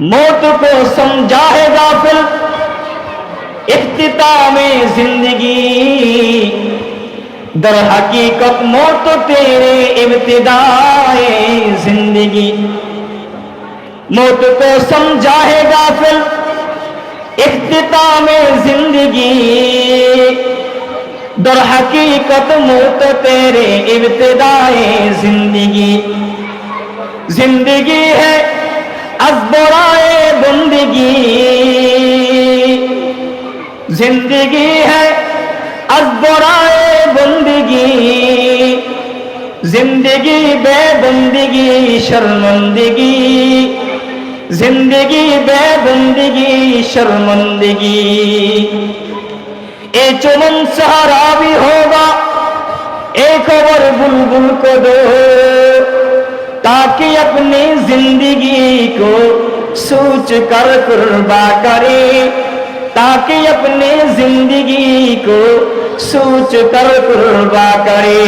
मौत को समझा है गाफिल इख्तितामे जिंदगी, दर हकीकत मौत तेरे इब्तिदाए जिंदगी। मौत को समझा है गाफिल इख्तितामे जिंदगी, दर हकीकत मौत तेरे इब्तिदाए जिंदगी। जिंदगी है अज़बराए बंदगी, जिंदगी है अज़बराए बंदगी, जिंदगी बेबंदगी शर्मंदगी, जिंदगी बेबंदगी शर्मंदगी। ए चमन सहारा भी होगा, एक खबर बुलबुल को दो, ताकि अपनी जिंदगी को सोच कर कुर्बा करे, ताकि अपनी जिंदगी को सोच कर कुर्बा करे।